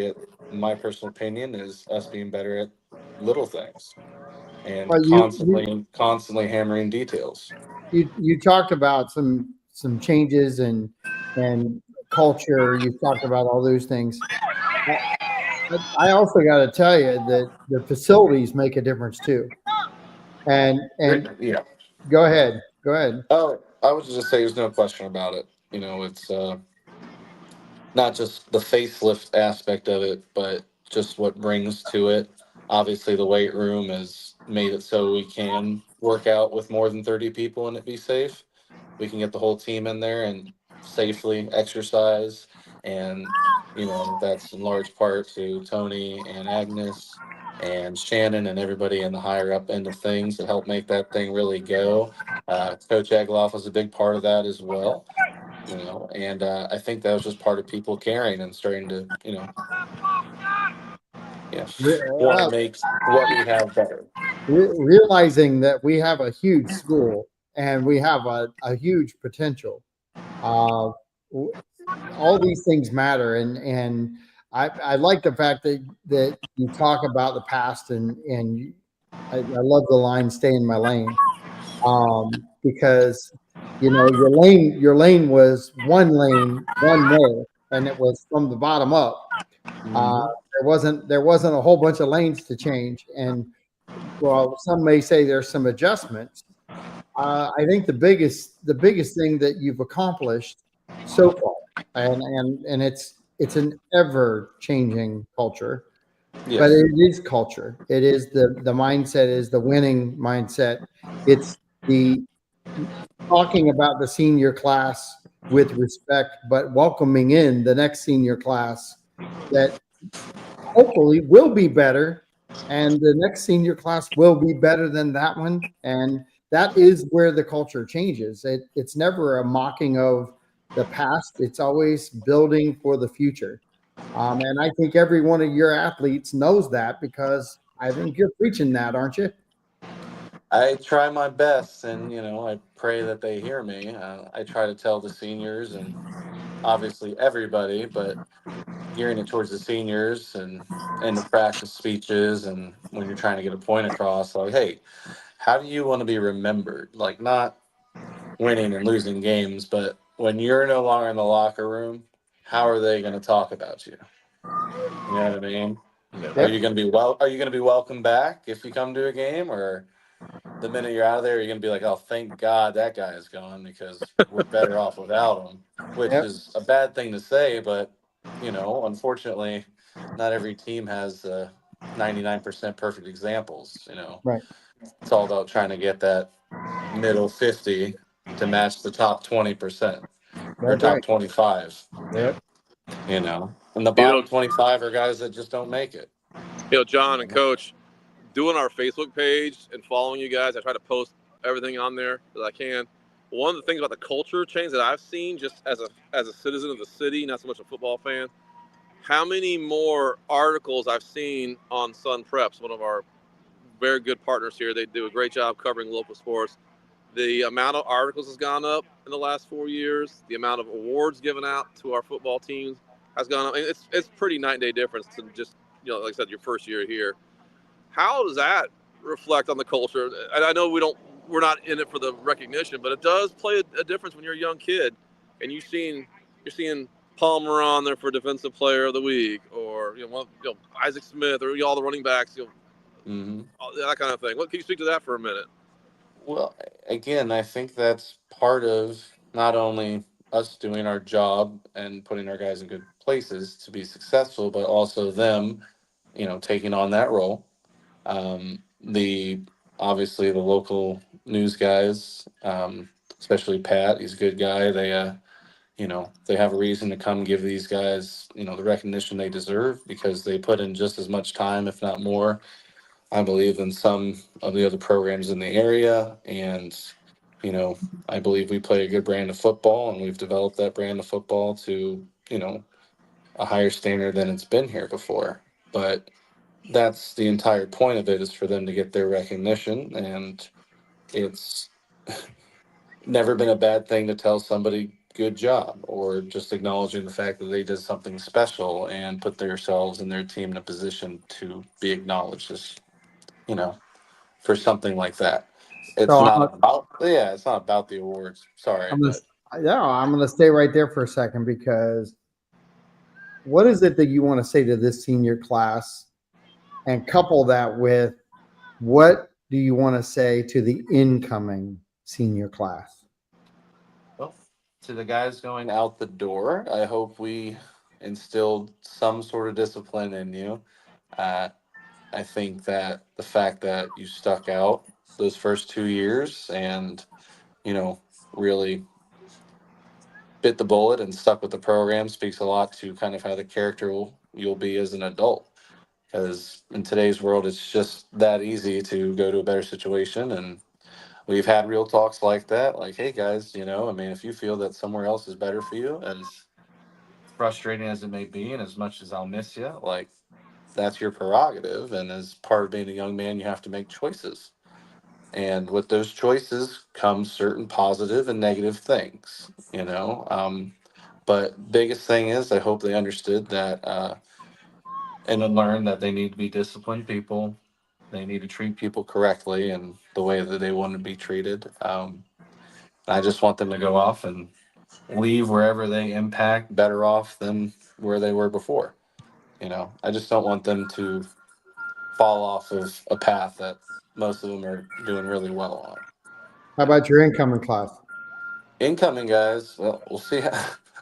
my personal opinion is us being better at little things and Well, constantly hammering details. you talked about some changes and culture. You talked about all those things. I also got to tell you that the facilities make a difference too. And Yeah. Go ahead. Oh, I was just say there's no question about it. It's not just the facelift aspect of it, but just what brings to it. obviously the weight room has made it so we can work out with more than 30 people and it be safe. We can get the whole team in there and safely exercise. And, that's in large part to Tony and Agnes and Shannon and everybody in the higher up end of things that help make that thing really go. Coach Agloff was a big part of that as well, and I think that was just part of people caring and starting to, want to Uh, make what we have better. realizing that we have a huge school and we have a huge potential. Uh, all these things matter, and I like the fact that you talk about the past, and I love the line "Stay in my lane," because your lane was one lane one way, and it was from the bottom up. Uh, Mhm. there wasn't a whole bunch of lanes to change, and well, some may say there's some adjustments. I think the biggest thing that you've accomplished so far, and it's an ever changing culture, but Yes. it is culture. It is the mindset is the winning mindset. It's the talking about the senior class with respect, but welcoming in the next senior class that hopefully will be better, and the next senior class will be better than that one. And that is where the culture changes. It's never a mocking of the past. It's always building for the future. And I think every one of your athletes knows that, because I think you're preaching that, aren't you? I try my best, and I pray that they hear me. I try to tell the seniors and obviously everybody, but gearing it towards the seniors and the practice speeches, and when you're trying to get a point across, like, hey, how do you want to be remembered? Like, not winning and losing games, but when you're no longer in the locker room, how are they going to talk about you? You know what I mean? Are Yep. you going to be Are you going to be welcome back if you come to a game, or the minute you're out of there, you're going to be like, oh, thank God that guy is gone because we're better off without him, which Yep. is a bad thing to say, but unfortunately, not every team has 99% perfect examples. Right. It's all about trying to get that middle 50 to match the top 20% or That's top right. 25. Yep. And the You know, bottom 25 are guys that just don't make it. John and Coach, doing our Facebook page and following you guys, I try to post everything on there that I can. One of the things about the culture change that I've seen, just as a citizen of the city, not so much a football fan, how many more articles I've seen on Sun Preps, one of our very good partners here. They do a great job covering local sports. The amount of articles has gone up in the last 4 years. The amount of awards given out to our football teams has gone up. And it's pretty night and day difference to just, like I said, your first year here. How does that reflect on the culture? And I know we're not in it for the recognition, but it does play a difference when you're a young kid and you're seeing Palmer on there for Defensive Player of the Week, or Isaac Smith, or all the running backs, Hmm. that kind of thing. What can you speak to that for a minute? Well, again, I think that's part of not only us doing our job and putting our guys in good places to be successful, but also them, taking on that role. The Obviously the local news guys, especially Pat, he's a good guy. They have a reason to come give these guys, the recognition they deserve because they put in just as much time, if not more, I believe, than some of the other programs in the area. And, you know, I believe we play a good brand of football, and we've developed that brand of football to, a higher standard than it's been here before. But that's the entire point of it, is for them to get their recognition. And it's never been a bad thing to tell somebody good job, or just acknowledging the fact that they did something special and put themselves and their team in a position to be acknowledged as, you know, for something like that. It's So not about, yeah, it's not about the awards. Sorry, I'm gonna, but yeah, I'm gonna stay right there for a second, because what is it that you want to say to this senior class, and couple that with what do you want to say to the incoming senior class? well, to the guys going out the door, I hope we instilled some sort of discipline in you. Uh, I think that the fact that you stuck out those first 2 years and, really bit the bullet and stuck with the program speaks a lot to kind of how the character you'll be as an adult. Because in today's world, it's just that easy to go to a better situation. And we've had real talks like that. Like, hey, guys, if you feel that somewhere else is better for you, as frustrating as it may be, and as much as I'll miss you, like, that's your prerogative. And as part of being a young man, you have to make choices. And with those choices comes certain positive and negative things. But biggest thing is, I hope they understood that and then learned that they need to be disciplined people. They need to treat people correctly and the way that they want to be treated. I just want them to go off and leave wherever they impact better off than where they were before. I just don't want them to fall off of a path that most of them are doing really well on. How about your incoming class? Incoming guys, well, we'll see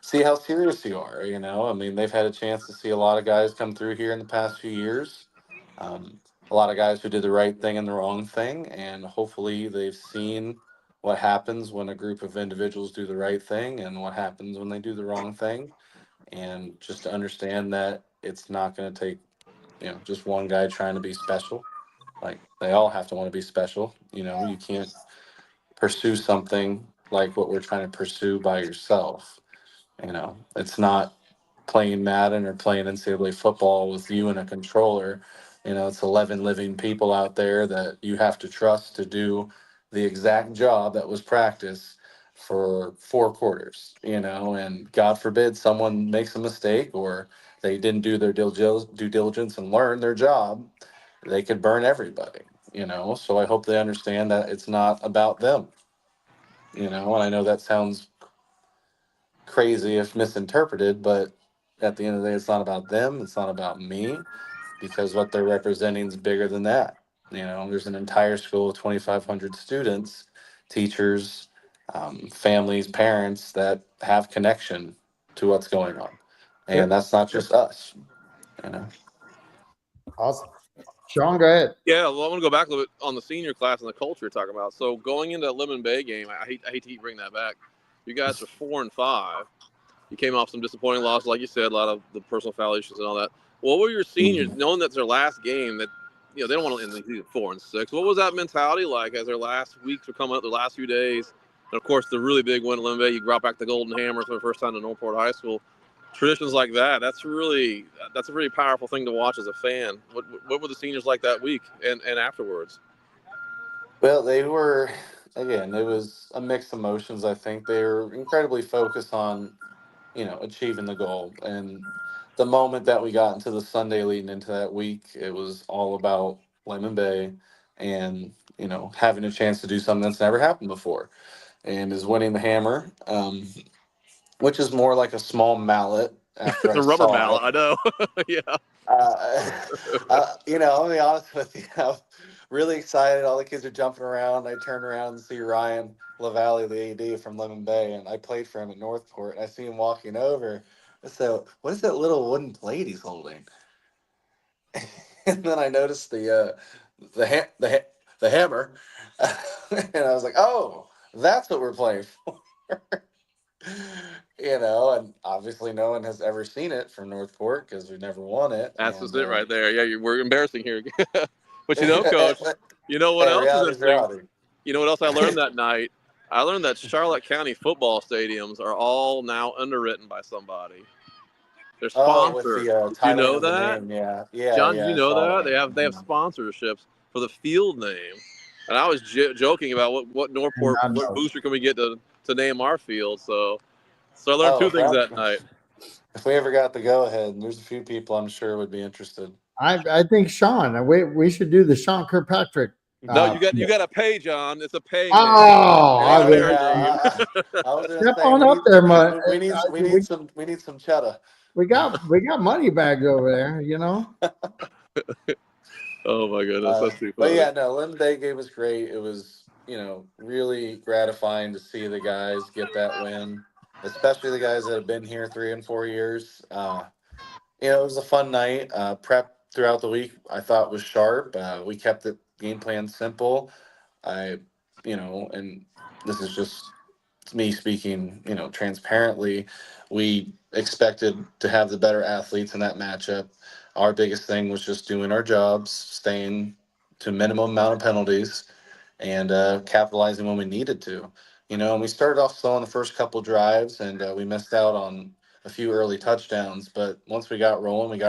see how serious you are. They've had a chance to see a lot of guys come through here in the past few years. A lot of guys who did the right thing and the wrong thing, and hopefully they've seen what happens when a group of individuals do the right thing and what happens when they do the wrong thing, and just to understand that it's not going to take just one guy trying to be special. Like, they all have to want to be special. You can't pursue something like what we're trying to pursue by yourself. It's not playing Madden or playing NCAA football with you and a controller. It's 11 living people out there that you have to trust to do the exact job that was practiced for 4 quarters. And God forbid someone makes a mistake or they didn't do their due diligence and learn their job, they could burn everybody. So I hope they understand that it's not about them. And I know that sounds crazy if misinterpreted, but at the end of the day, it's not about them. It's not about me, because what they're representing is bigger than that. There's an entire school of 2,500 students, teachers, families, parents that have connection to what's going on. And that's not just us, you know. Awesome. Sean, go ahead. Yeah, well, I want to go back a little bit on the senior class and the culture you're talking about. So going into that Lemon Bay game, I hate to bring that back. You guys are 4-5. You came off some disappointing losses, like you said, a lot of the personal foul issues and all that. What were your seniors, knowing that's their last game, that they don't want to end the season 4-6? What was that mentality like as their last weeks were coming up, their last few days? And of course, the really big win at Lemon Bay, you brought back the Golden Hammer for the first time to Northport High School. Traditions like that, that's a really powerful thing to watch as a fan. What were the seniors like that week and afterwards? Well, they were, again, it was a mixed emotions. I think they were incredibly focused on, achieving the goal. And the moment that we got into the Sunday leading into that week, it was all about Lemon Bay and, having a chance to do something that's never happened before, and is winning the hammer, which is more like a small mallet after It's I a rubber saw mallet, it. I know. Yeah. I'll be honest with you. I'm really excited. All the kids are jumping around. I turn around and see Ryan LaValle, the AD from Lemon Bay, and I played for him at Northport. And I see him walking over. So, what is that little wooden plate he's holding? And then I noticed the hammer, and I was like, "Oh, that's what we're playing for." And obviously no one has ever seen it from Northport because we never won it. That's And just it right there. Yeah, we're embarrassing here. But Coach, hey, you know what else is reality's interesting? reality. You know what else I learned that night? I learned that Charlotte County football stadiums are all now underwritten by somebody. They're Oh, with sponsored. the Did you titling know of the that? name, yeah, John, did you I know saw that? that. They have sponsorships for the field name. And I was joking about what Northport, I what know. booster can we get to name our field. So I learned Oh, two things that night. if we ever got the go ahead, and there's a few people I'm sure would be interested. I think Sean, we should do the Sean Kirkpatrick. No, you got to pay, John. It's a pay Oh, game. It ain't a I fair mean, game. I was gonna step say on up there, man. we need some cheddar. We got money bags over there, Oh my goodness, that's too But funny. yeah, no, Lemon Bay game was great. It was, really gratifying to see the guys get that win, especially the guys that have been here 3 and 4 years. It was a fun night. Prep throughout the week I thought was sharp. We kept the game plan simple. And this is just me speaking, transparently. We expected to have the better athletes in that matchup. Our biggest thing was just doing our jobs, staying to minimum amount of penalties, and capitalizing when we needed to. And we started off slow on the first couple drives, and we missed out on a few early touchdowns. But once we got rolling,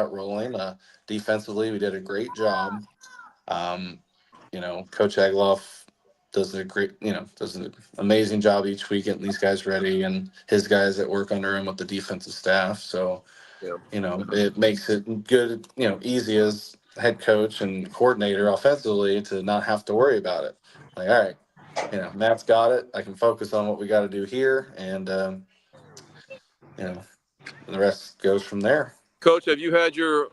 defensively, we did a great job. Um, Coach Agloff does does an amazing job each week getting these guys ready, and his guys that work under him with the defensive staff. So, Yeah. it makes it good, easy as head coach and coordinator offensively to not have to worry about it. Like, all right, Matt's got it. I can focus on what we got to do here, and the rest goes from there. Coach, have you had your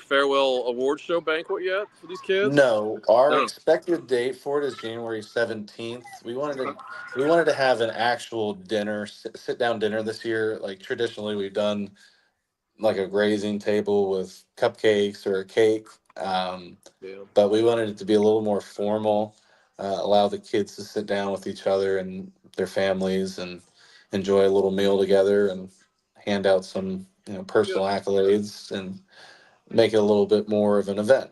farewell award show banquet yet for these kids? No, our No. expected date for it is January 17th. We wanted to have an actual dinner, sit down dinner this year. Like traditionally, we've done like a grazing table with cupcakes or a cake. Yeah. But we wanted it to be a little more formal, allow the kids to sit down with each other and their families and enjoy a little meal together and hand out some, personal accolades and make it a little bit more of an event.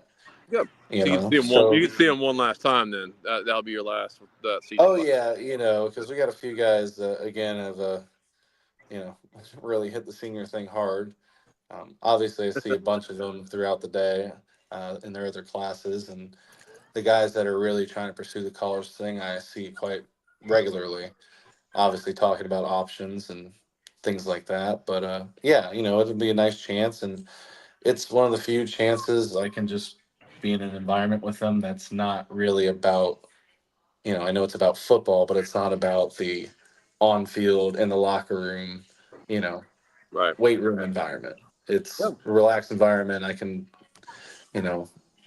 Good. You So know, you can see him one last time then. That'll be your last season. Oh yeah, because we got a few guys again have really hit the senior thing hard. Obviously, I see a bunch of them throughout the day in their other classes, and the guys that are really trying to pursue the college thing, I see quite regularly. Obviously, talking about options and things like that. But it'd be a nice chance, and it's one of the few chances I can just be in an environment with them that's not really about. I know it's about football, but it's not about the on field in the locker room, Right. weight room environment. It's a relaxed environment. I can,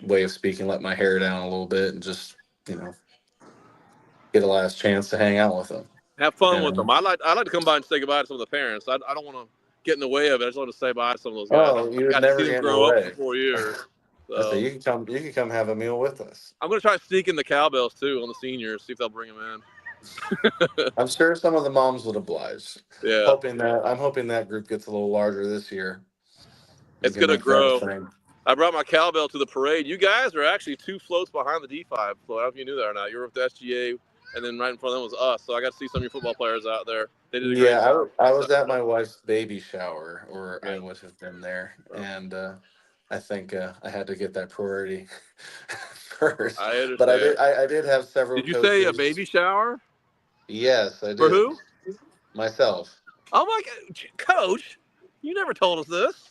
way of speaking, let my hair down a little bit and just, get a last chance to hang out with them. Have fun with them. I'd like to come by and say goodbye to some of the parents. I don't want to get in the way of it. I just want to say bye to some of those guys. Oh, you would got never to see get them in the grow up way. for 4 years. So. You can come have a meal with us. I'm going to try to sneak in the cowbells too on the seniors, see if they'll bring them in. I'm sure some of the moms would oblige. Yeah. I'm hoping that group gets a little larger this year. It's going to grow. I brought my cowbell to the parade. You guys are actually 2 floats behind the D5 float. I don't know if you knew that or not. You were with the SGA, and then right in front of them was us. So I got to see some of your football players out there. They did a great job. I was at my wife's baby shower, or I would have been there, and I think I had to get that priority first. I understand. But I did have several. Did you say a baby shower? Yes, I did. For who? Myself. Oh my God, Coach! You never told us this.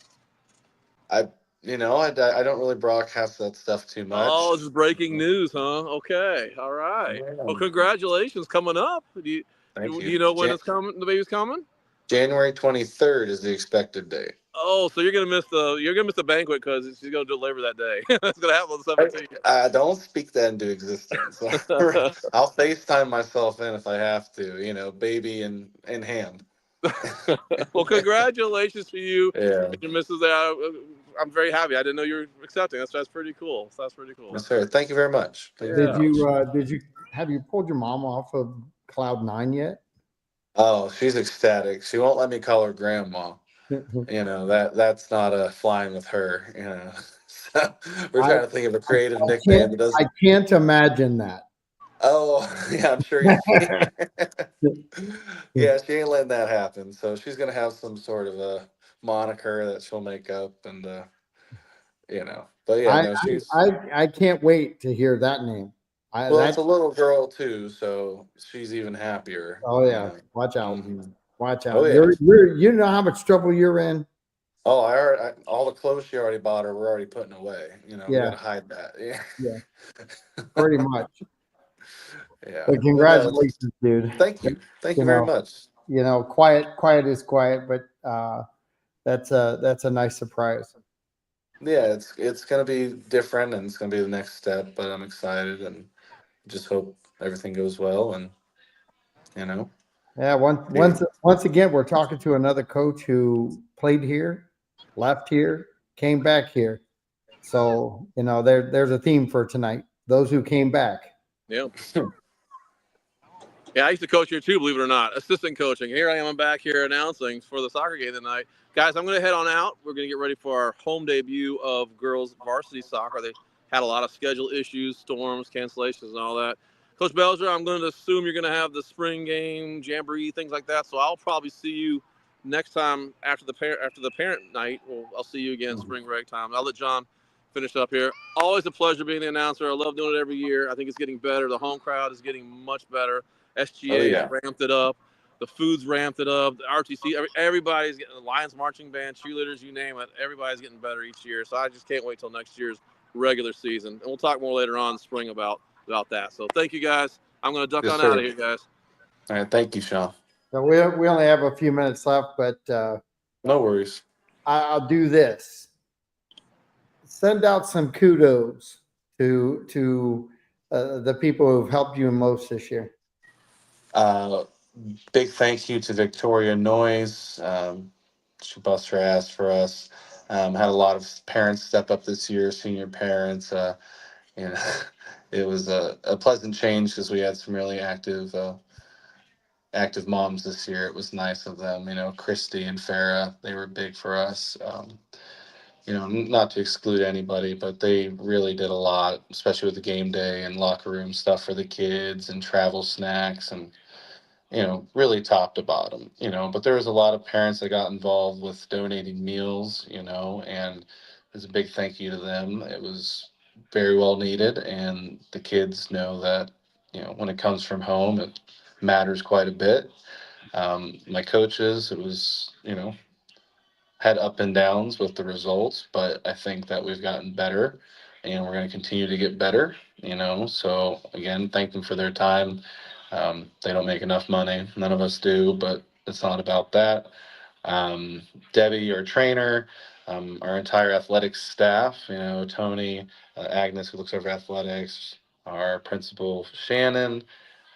I don't really broadcast that stuff too much. Oh, this is breaking news, huh? Okay, all right. Yeah. Well, congratulations coming up. Do you know when it's coming? The baby's coming. January 23rd is the expected date. Oh, so you're gonna miss the banquet because she's gonna deliver that day. It's gonna happen on the 17th. Don't speak that into existence. I'll FaceTime myself in if I have to. Baby in hand. Well, congratulations to you. Yeah. Your missus. I'm very happy. I didn't know you were accepting. That's pretty cool. That's pretty cool. Yes, sir. Thank you very much. Have you pulled your mom off of Cloud 9 yet? Oh, she's ecstatic. She won't let me call her grandma. That's not flying with her. So we're trying to think of a creative nickname. I can't imagine that. Oh, yeah, I'm sure you can. Yeah, she ain't letting that happen. So she's gonna have some sort of a moniker that she'll make up, and But yeah, I can't wait to hear that name. It's a little girl too, so she's even happier. Oh yeah, watch out! Mm-hmm. Watch out! Oh, yeah. You know how much trouble you're in. Oh, all the clothes she already bought her, we're already putting away. We gotta hide that. Yeah, pretty much. Yeah. But congratulations, dude. Thank you very much. Quiet is quiet, but that's a nice surprise. Yeah, it's gonna be different, and it's gonna be the next step. But I'm excited, and just hope everything goes well. And Yeah. Once again, we're talking to another coach who played here, left here, came back here. So, there's a theme for tonight. Those who came back. Yeah. Yeah, I used to coach here too, believe it or not. Assistant coaching. Here I am, I'm back here announcing for the soccer game tonight. Guys, I'm going to head on out. We're going to get ready for our home debut of girls varsity soccer. They had a lot of schedule issues, storms, cancellations, and all that. Coach Belser, I'm going to assume you're going to have the spring game, jamboree, things like that. So I'll probably see you next time after the parent night. I'll see you again spring break time. I'll let John finish up here. Always a pleasure being the announcer. I love doing it every year. I think it's getting better. The home crowd is getting much better. SGA ramped it up. The food's ramped it up. The RTC, everybody's getting the Lions marching band, cheerleaders, you name it. Everybody's getting better each year. So I just can't wait till next year's regular season. And we'll talk more later on in spring about that. So thank you, guys. I'm going to duck out of here, guys. All right. Thank you, Sean. So we only have a few minutes left, but no worries. I'll do this. Send out some kudos to the people who've helped you most this year. Big thank you to Victoria Noyes. She bust her ass for us. Had a lot of parents step up this year, senior parents. It was a pleasant change because we had some really active moms this year. It was nice of them. Christy and Farah, they were big for us. Not to exclude anybody, but they really did a lot, especially with the game day and locker room stuff for the kids and travel snacks and really top to bottom, but there was a lot of parents that got involved with donating meals, and there's a big thank you to them. It was very well needed. And the kids know that, when it comes from home, it matters quite a bit. My coaches, it was, had up and downs with the results, but I think that we've gotten better and we're going to continue to get better, so again, thank them for their time. They don't make enough money. None of us do, but it's not about that. Debbie, our trainer, our entire athletics staff, Tony, Agnes, who looks over athletics, our principal, Shannon,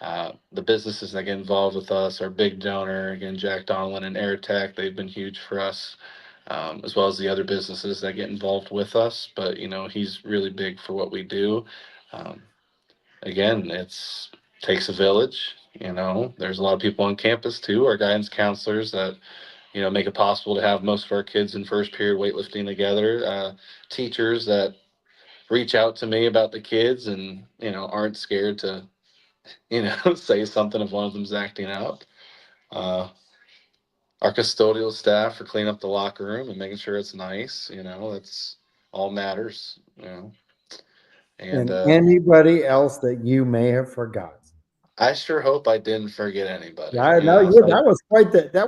the businesses that get involved with us, our big donor, again, Jack Donlin and AirTech, they've been huge for us, as well as the other businesses that get involved with us. But, he's really big for what we do. Again, takes a village. There's a lot of people on campus too, our guidance counselors that, make it possible to have most of our kids in first period weightlifting together. Teachers that reach out to me about the kids and, aren't scared to, say something if one of them's acting out. Our custodial staff for cleaning up the locker room and making sure it's nice, that's all matters, And anybody else that you may have forgotten. I sure hope I didn't forget anybody. Yeah, I know. Yeah, that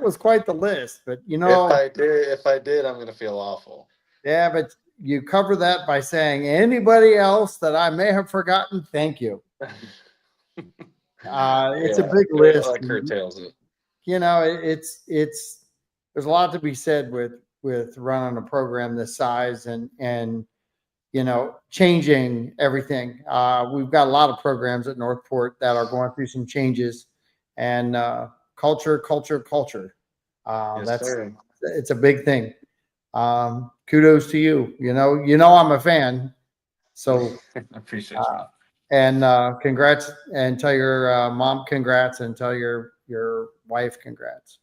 was quite the list. But if I did, I'm gonna feel awful. Yeah, but you cover that by saying anybody else that I may have forgotten. Thank you. It's a big list. That curtails it. It's there's a lot to be said with running a program this size and changing everything. We've got a lot of programs at Northport that are going through some changes, and culture. It's a big thing. Kudos to you. I'm a fan. So I appreciate you. And congrats, and tell your mom congrats, and tell your wife congrats.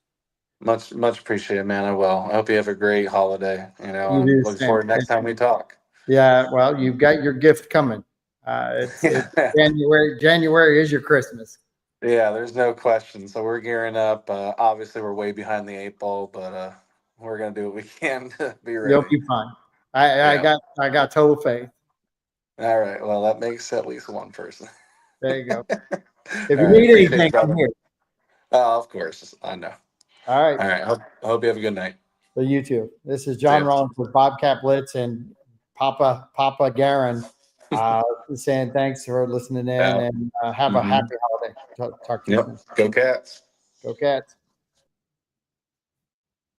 Much appreciated, man. I will. I hope you have a great holiday. Look forward next time we talk. Yeah, well, you've got your gift coming. It's January. January is your Christmas. Yeah, there's no question. So we're gearing up. Obviously, we're way behind the 8 ball, but we're gonna do what we can to be ready. You'll be fine. I got total faith. All right. Well, that makes at least one person. There you go. If you need anything, I'm here. Of course, I know. All right. All right. I hope you have a good night. So you too. This is John Rollins with Bobcat Blitz and Papa Garin saying thanks for listening in and have a happy holiday. Talk to you soon. Go Cats. Go Cats.